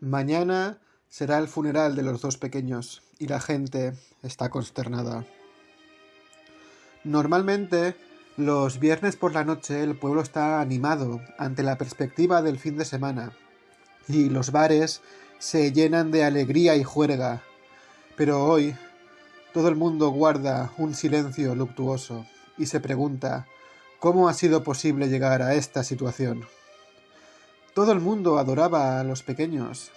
Mañana será el funeral de los dos pequeños y la gente está consternada. Normalmente, los viernes por la noche el pueblo está animado ante la perspectiva del fin de semana y los bares se llenan de alegría y juerga. Pero hoy todo el mundo guarda un silencio luctuoso y se pregunta ¿cómo ha sido posible llegar a esta situación? Todo el mundo adoraba a los pequeños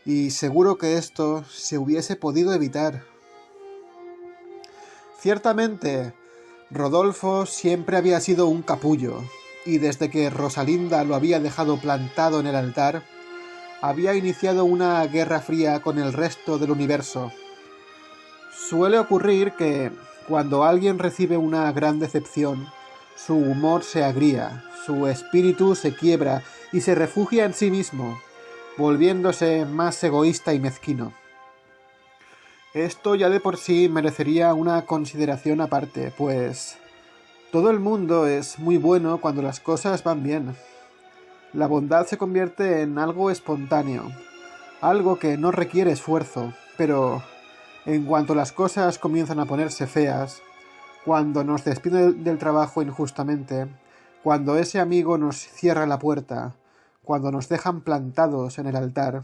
y seguro que esto se hubiese podido evitar. Ciertamente, Rodolfo siempre había sido un capullo, y desde que Rosalinda lo había dejado plantado en el altar, había iniciado una guerra fría con el resto del universo. Suele ocurrir que, cuando alguien recibe una gran decepción, su humor se agria, su espíritu se quiebra y se refugia en sí mismo, volviéndose más egoísta y mezquino. Esto ya de por sí merecería una consideración aparte, pues todo el mundo es muy bueno cuando las cosas van bien. La bondad se convierte en algo espontáneo, algo que no requiere esfuerzo, pero en cuanto las cosas comienzan a ponerse feas, cuando nos despiden del trabajo injustamente, cuando ese amigo nos cierra la puerta, cuando nos dejan plantados en el altar,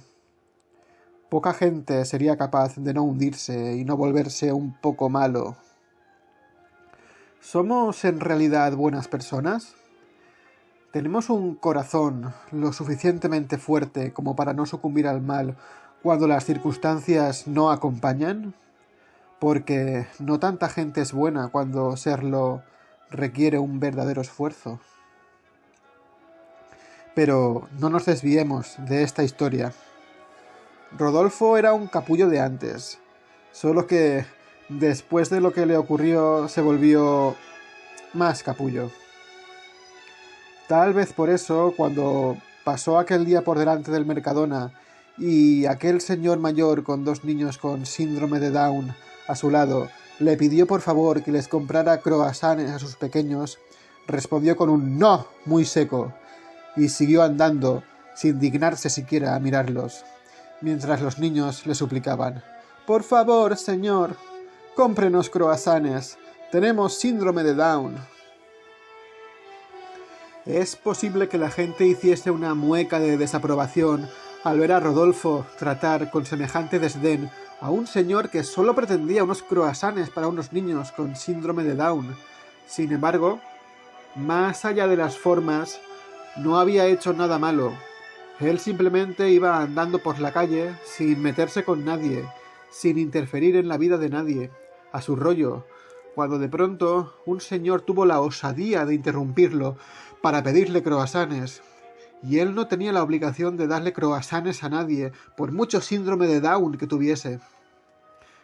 poca gente sería capaz de no hundirse y no volverse un poco malo. ¿Somos en realidad buenas personas? ¿Tenemos un corazón lo suficientemente fuerte como para no sucumbir al mal cuando las circunstancias no acompañan? Porque no tanta gente es buena cuando serlo requiere un verdadero esfuerzo. Pero no nos desviemos de esta historia. Rodolfo era un capullo de antes, solo que después de lo que le ocurrió se volvió más capullo. Tal vez por eso, cuando pasó aquel día por delante del Mercadona y aquel señor mayor con dos niños con síndrome de Down a su lado le pidió por favor que les comprara croissants a sus pequeños, respondió con un no muy seco y siguió andando sin dignarse siquiera a mirarlos, mientras los niños le suplicaban: «Por favor, señor, cómprenos croissants, tenemos síndrome de Down». Es posible que la gente hiciese una mueca de desaprobación al ver a Rodolfo tratar con semejante desdén a un señor que solo pretendía unos croissants para unos niños con síndrome de Down. Sin embargo, más allá de las formas, no había hecho nada malo. Él simplemente iba andando por la calle sin meterse con nadie, sin interferir en la vida de nadie, a su rollo, cuando de pronto un señor tuvo la osadía de interrumpirlo para pedirle croissants, y él no tenía la obligación de darle croissants a nadie, por mucho síndrome de Down que tuviese.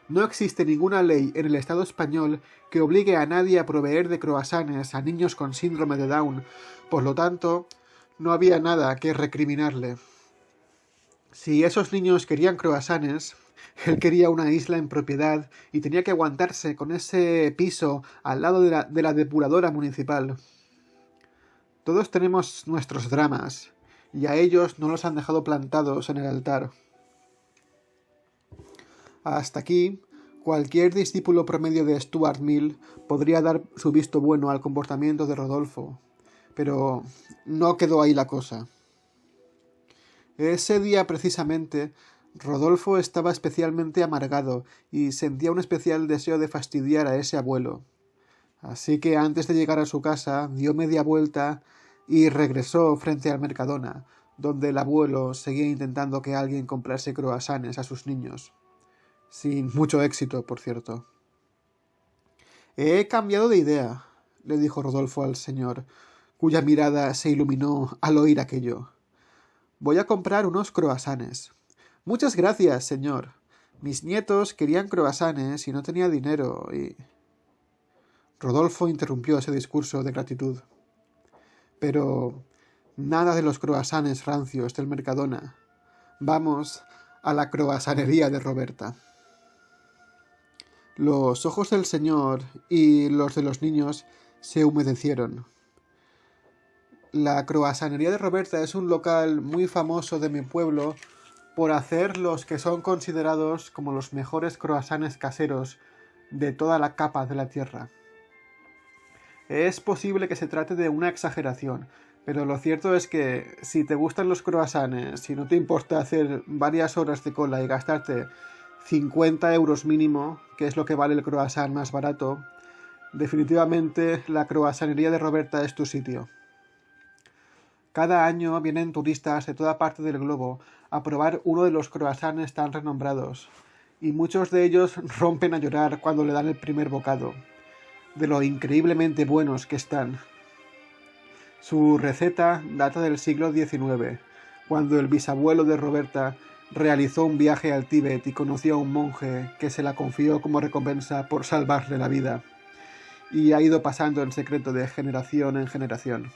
No existe ninguna ley en el Estado español que obligue a nadie a proveer de croissants a niños con síndrome de Down, por lo tanto, no había nada que recriminarle. Si esos niños querían croissants, él quería una isla en propiedad y tenía que aguantarse con ese piso al lado de la depuradora municipal. Todos tenemos nuestros dramas, y a ellos no los han dejado plantados en el altar. Hasta aquí, cualquier discípulo promedio de Stuart Mill podría dar su visto bueno al comportamiento de Rodolfo, pero no quedó ahí la cosa. Ese día precisamente, Rodolfo estaba especialmente amargado y sentía un especial deseo de fastidiar a ese abuelo. Así que antes de llegar a su casa dio media vuelta y regresó frente al Mercadona, donde el abuelo seguía intentando que alguien comprase croissants a sus niños. Sin mucho éxito, por cierto. «He cambiado de idea», le dijo Rodolfo al señor, cuya mirada se iluminó al oír aquello. «Voy a comprar unos croissants». «Muchas gracias, señor. Mis nietos querían croissants y no tenía dinero y...» Rodolfo interrumpió ese discurso de gratitud. «Pero nada de los croissants rancios del Mercadona. Vamos a la croissanería de Roberta». Los ojos del señor y los de los niños se humedecieron. La croissanería de Roberta es un local muy famoso de mi pueblo por hacer los que son considerados como los mejores croissants caseros de toda la capa de la Tierra. Es posible que se trate de una exageración, pero lo cierto es que si te gustan los croissants, si no te importa hacer varias horas de cola y gastarte 50 euros mínimo, que es lo que vale el croissant más barato, definitivamente la croissanería de Roberta es tu sitio. Cada año vienen turistas de toda parte del globo a probar uno de los croissants tan renombrados, y muchos de ellos rompen a llorar cuando le dan el primer bocado, de lo increíblemente buenos que están. Su receta data del siglo XIX, cuando el bisabuelo de Roberta realizó un viaje al Tíbet y conoció a un monje que se la confió como recompensa por salvarle la vida, y ha ido pasando en secreto de generación en generación.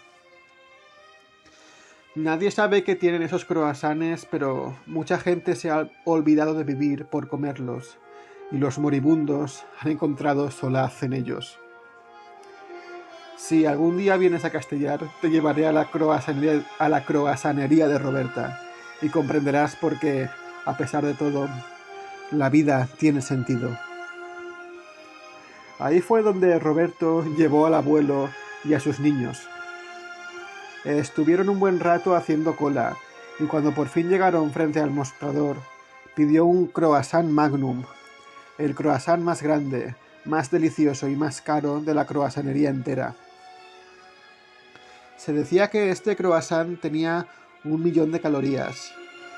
Nadie sabe qué tienen esos croissants, pero mucha gente se ha olvidado de vivir por comerlos, y los moribundos han encontrado solaz en ellos. Si algún día vienes a Castellar, te llevaré a la croissanería de Roberta, y comprenderás por qué, a pesar de todo, la vida tiene sentido. Ahí fue donde Roberto llevó al abuelo y a sus niños. Estuvieron un buen rato haciendo cola, y cuando por fin llegaron frente al mostrador, pidió un croissant magnum, el croissant más grande, más delicioso y más caro de la croissanería entera. Se decía que este croissant tenía 1.000.000 de calorías,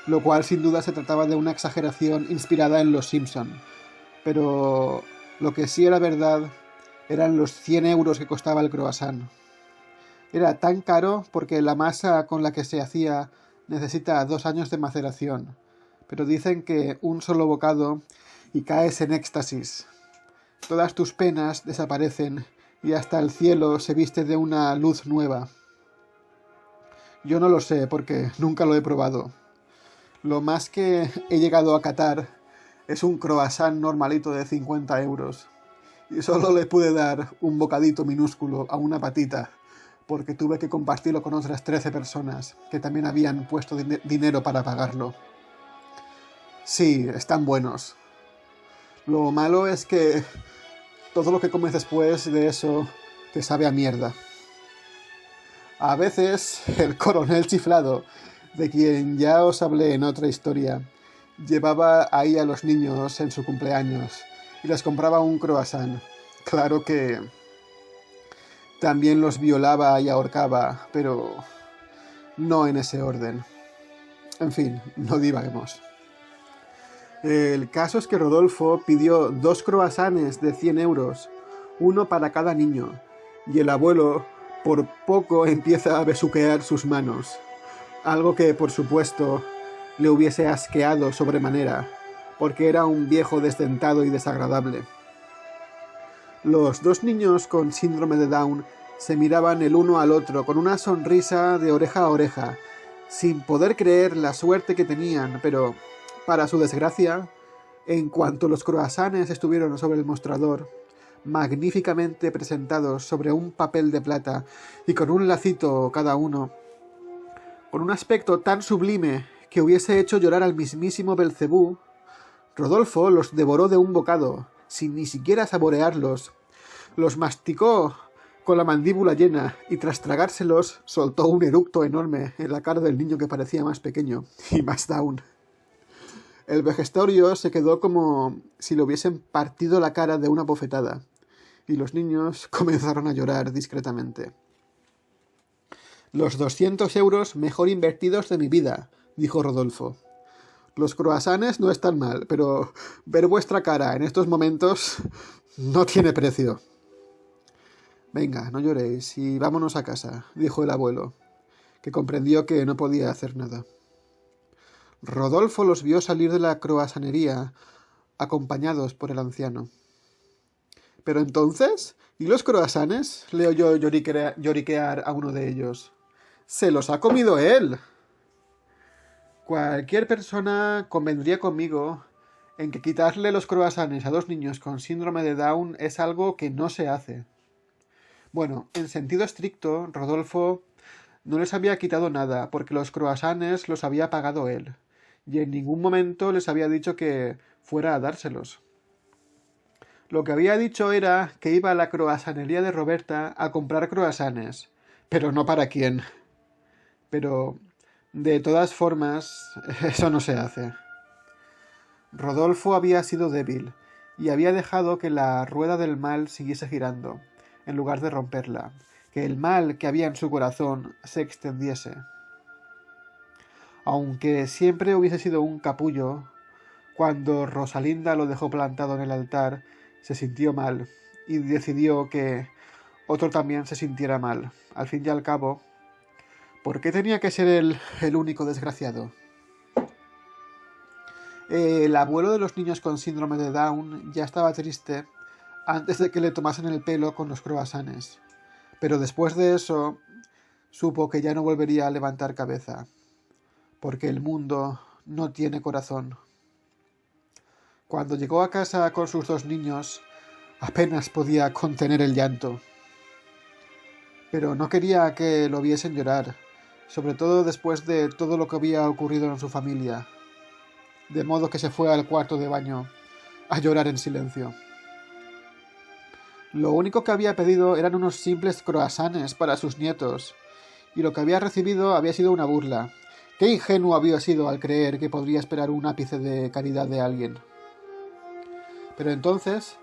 lo cual sin duda se trataba de una exageración inspirada en Los Simpson, pero lo que sí era verdad eran los 100 euros que costaba el croissant. Era tan caro porque la masa con la que se hacía necesita 2 años de maceración, pero dicen que un solo bocado y caes en éxtasis. Todas tus penas desaparecen y hasta el cielo se viste de una luz nueva. Yo no lo sé porque nunca lo he probado. Lo más que he llegado a catar es un croissant normalito de 50 euros. Y solo le pude dar un bocadito minúsculo a una patita, porque tuve que compartirlo con otras 13 personas que también habían puesto dinero para pagarlo. Sí, están buenos. Lo malo es que todo lo que comes después de eso te sabe a mierda. A veces el coronel chiflado, de quien ya os hablé en otra historia, llevaba ahí a los niños en su cumpleaños y les compraba un croissant. Claro que también los violaba y ahorcaba, pero no en ese orden. En fin, no divaguemos. El caso es que Rodolfo pidió 2 croissants de 100 euros, uno para cada niño, y el abuelo por poco empieza a besuquear sus manos, algo que por supuesto le hubiese asqueado sobremanera, porque era un viejo desdentado y desagradable. Los 2 niños con síndrome de Down se miraban el uno al otro con una sonrisa de oreja a oreja, sin poder creer la suerte que tenían, pero, para su desgracia, en cuanto los croissants estuvieron sobre el mostrador, magníficamente presentados sobre un papel de plata y con un lacito cada uno, con un aspecto tan sublime que hubiese hecho llorar al mismísimo Belcebú, Rodolfo los devoró de un bocado, sin ni siquiera saborearlos. Los masticó con la mandíbula llena y tras tragárselos soltó un eructo enorme en la cara del niño que parecía más pequeño y más down. El vejestorio se quedó como si le hubiesen partido la cara de una bofetada y los niños comenzaron a llorar discretamente. «Los 200 euros mejor invertidos de mi vida», dijo Rodolfo. «Los croissants no están mal, pero ver vuestra cara en estos momentos no tiene precio». «Venga, no lloréis y vámonos a casa», dijo el abuelo, que comprendió que no podía hacer nada. Rodolfo los vio salir de la croissanería, acompañados por el anciano. «¿Pero entonces? ¿Y los croissants?», le oyó lloriquear a uno de ellos. «¡Se los ha comido él!». Cualquier persona convendría conmigo en que quitarle los croissants a 2 niños con síndrome de Down es algo que no se hace. Bueno, en sentido estricto, Rodolfo no les había quitado nada, porque los croissants los había pagado él, y en ningún momento les había dicho que fuera a dárselos. Lo que había dicho era que iba a la croasanería de Roberta a comprar croasanes, pero no para quién. Pero, de todas formas, eso no se hace. Rodolfo había sido débil y había dejado que la rueda del mal siguiese girando, en lugar de romperla, que el mal que había en su corazón se extendiese. Aunque siempre hubiese sido un capullo, cuando Rosalinda lo dejó plantado en el altar, se sintió mal y decidió que otro también se sintiera mal. Al fin y al cabo, ¿por qué tenía que ser él el único desgraciado? El abuelo de los niños con síndrome de Down ya estaba triste antes de que le tomasen el pelo con los croissants. Pero después de eso, supo que ya no volvería a levantar cabeza, porque el mundo no tiene corazón. Cuando llegó a casa con sus 2 niños, apenas podía contener el llanto. Pero no quería que lo viesen llorar, sobre todo después de todo lo que había ocurrido en su familia. De modo que se fue al cuarto de baño a llorar en silencio. Lo único que había pedido eran unos simples croissants para sus nietos, y lo que había recibido había sido una burla. Qué ingenuo había sido al creer que podría esperar un ápice de caridad de alguien. Pero entonces,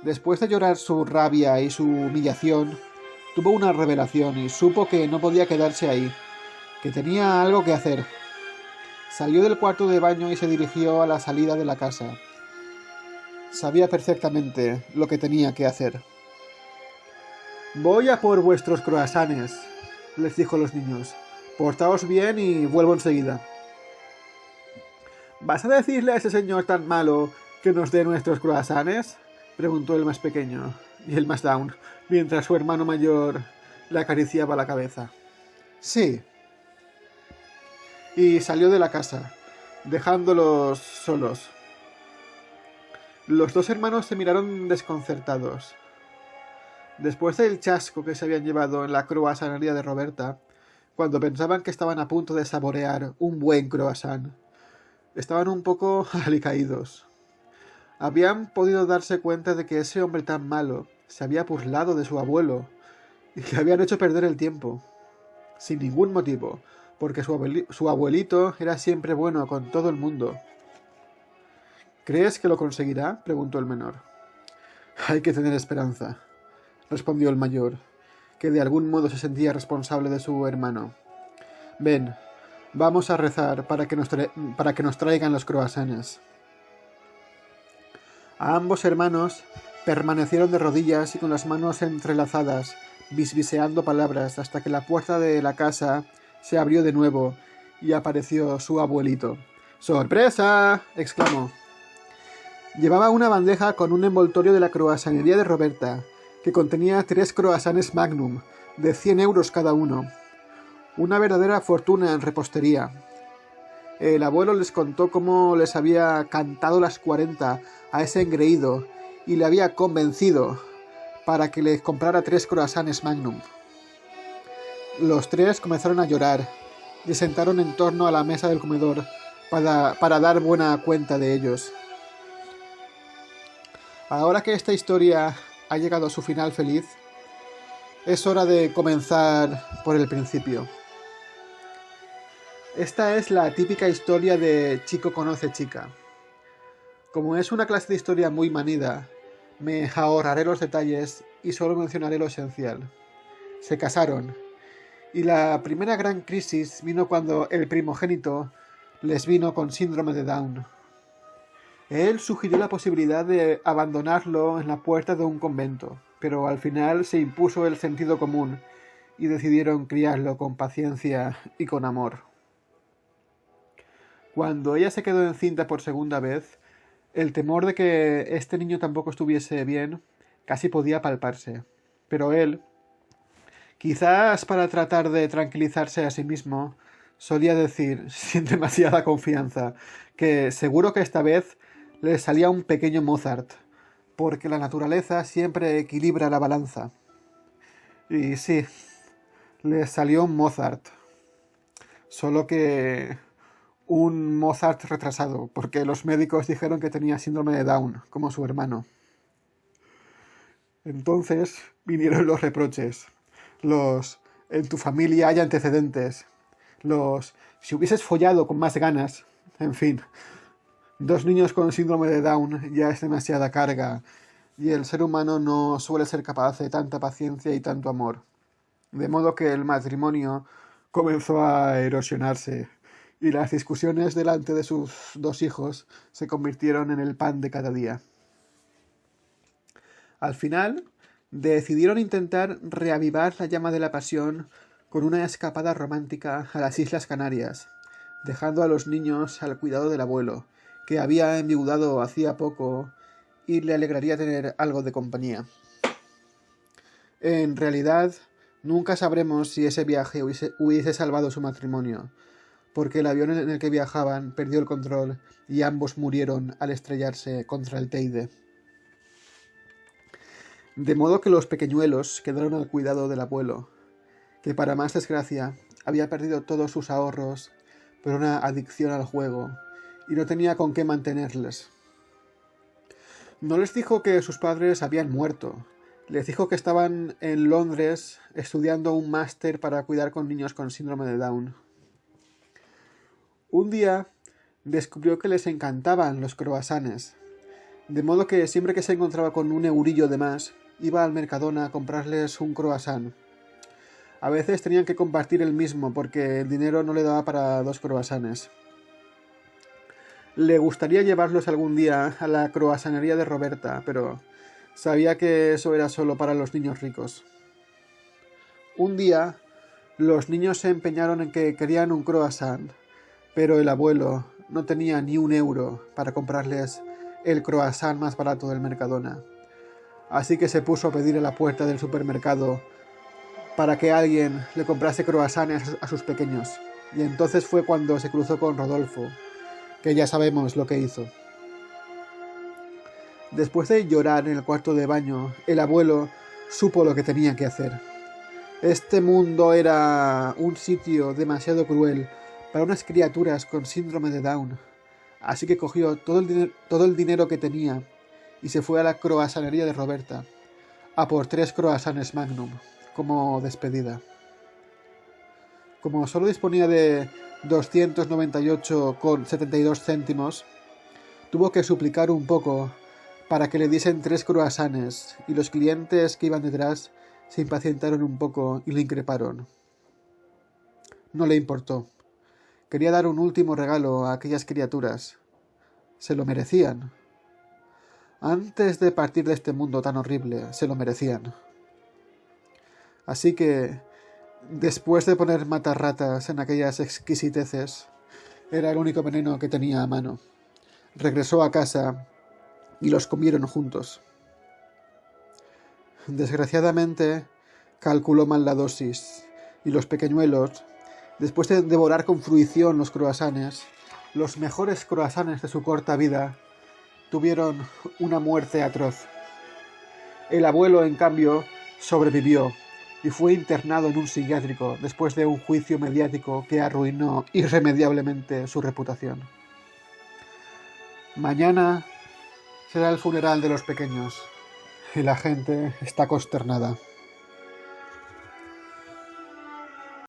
después de llorar su rabia y su humillación, tuvo una revelación y supo que no podía quedarse ahí, que tenía algo que hacer. Salió del cuarto de baño y se dirigió a la salida de la casa. Sabía perfectamente lo que tenía que hacer. «Voy a por vuestros croissants», les dijo a los niños. «Portaos bien y vuelvo enseguida». «¿Vas a decirle a ese señor tan malo que nos dé nuestros croissants?», preguntó el más pequeño, y el más down, mientras su hermano mayor le acariciaba la cabeza. «Sí». Y salió de la casa, dejándolos solos. Los 2 hermanos se miraron desconcertados. Después del chasco que se habían llevado en la croissanería de Roberta, cuando pensaban que estaban a punto de saborear un buen croissant, estaban un poco alicaídos. Habían podido darse cuenta de que ese hombre tan malo se había burlado de su abuelo y le habían hecho perder el tiempo, sin ningún motivo, porque su abuelito era siempre bueno con todo el mundo. «¿Crees que lo conseguirá?», preguntó el menor. «Hay que tener esperanza», respondió el mayor, que de algún modo se sentía responsable de su hermano. «Ven, vamos a rezar para que nos traigan los croissants». A ambos hermanos permanecieron de rodillas y con las manos entrelazadas, bisbiseando palabras, hasta que la puerta de la casa se abrió de nuevo y apareció su abuelito. «¡Sorpresa!», exclamó. Llevaba una bandeja con un envoltorio de la croissanería de Roberta, que contenía 3 croissants Magnum, de 100 euros cada uno. Una verdadera fortuna en repostería. El abuelo les contó cómo les había cantado las 40 a ese engreído y le había convencido para que les comprara 3 croissants Magnum. Los 3 comenzaron a llorar y se sentaron en torno a la mesa del comedor para dar buena cuenta de ellos. Ahora que esta historia ha llegado a su final feliz, es hora de comenzar por el principio. Esta es la típica historia de chico conoce chica. Como es una clase de historia muy manida, me ahorraré los detalles y solo mencionaré lo esencial. Se casaron, y la primera gran crisis vino cuando el primogénito les vino con síndrome de Down. Él sugirió la posibilidad de abandonarlo en la puerta de un convento, pero al final se impuso el sentido común y decidieron criarlo con paciencia y con amor. Cuando ella se quedó encinta por segunda vez, el temor de que este niño tampoco estuviese bien casi podía palparse. Pero él, quizás para tratar de tranquilizarse a sí mismo, solía decir, sin demasiada confianza, que seguro que esta vez le salía un pequeño Mozart, porque la naturaleza siempre equilibra la balanza. Y sí, le salió un Mozart, solo que un Mozart retrasado, porque los médicos dijeron que tenía síndrome de Down, como su hermano. Entonces vinieron los reproches, en tu familia hay antecedentes, si hubieses follado con más ganas, en fin. 2 niños con síndrome de Down ya es demasiada carga, y el ser humano no suele ser capaz de tanta paciencia y tanto amor. De modo que el matrimonio comenzó a erosionarse, y las discusiones delante de sus 2 hijos se convirtieron en el pan de cada día. Al final, decidieron intentar reavivar la llama de la pasión con una escapada romántica a las Islas Canarias, dejando a los niños al cuidado del abuelo, que había enviudado hacía poco y le alegraría tener algo de compañía. En realidad, nunca sabremos si ese viaje hubiese salvado su matrimonio, porque el avión en el que viajaban perdió el control y ambos murieron al estrellarse contra el Teide. De modo que los pequeñuelos quedaron al cuidado del abuelo, que para más desgracia había perdido todos sus ahorros por una adicción al juego y no tenía con qué mantenerles. No les dijo que sus padres habían muerto, les dijo que estaban en Londres estudiando un máster para cuidar con niños con síndrome de Down. Un día descubrió que les encantaban los croissants, de modo que siempre que se encontraba con un eurillo de más, iba al Mercadona a comprarles un croissant. A veces tenían que compartir el mismo porque el dinero no le daba para 2 croissants. Le gustaría llevarlos algún día a la croissanería de Roberta, pero sabía que eso era solo para los niños ricos. Un día, los niños se empeñaron en que querían un croissant, pero el abuelo no tenía ni 1 euro para comprarles el croissant más barato del Mercadona. Así que se puso a pedir a la puerta del supermercado para que alguien le comprase croissants a sus pequeños. Y entonces fue cuando se cruzó con Rodolfo, que ya sabemos lo que hizo. Después de llorar en el cuarto de baño, el abuelo supo lo que tenía que hacer. Este mundo era un sitio demasiado cruel para unas criaturas con síndrome de Down. Así que cogió todo el dinero que tenía y se fue a la croissanería de Roberta a por 3 croissants Magnum como despedida. Como solo disponía de 298,72 céntimos, tuvo que suplicar un poco para que le diesen 3 croissants, y los clientes que iban detrás se impacientaron un poco y le increparon. No le importó. Quería dar un último regalo a aquellas criaturas. Se lo merecían. Antes de partir de este mundo tan horrible, se lo merecían. Así que, después de poner matarratas en aquellas exquisiteces, era el único veneno que tenía a mano. Regresó a casa y los comieron juntos. Desgraciadamente, calculó mal la dosis, y los pequeñuelos, después de devorar con fruición los croissants, los mejores croissants de su corta vida, tuvieron una muerte atroz. El abuelo, en cambio, sobrevivió y fue internado en un psiquiátrico después de un juicio mediático que arruinó irremediablemente su reputación. Mañana será el funeral de los pequeños y la gente está consternada.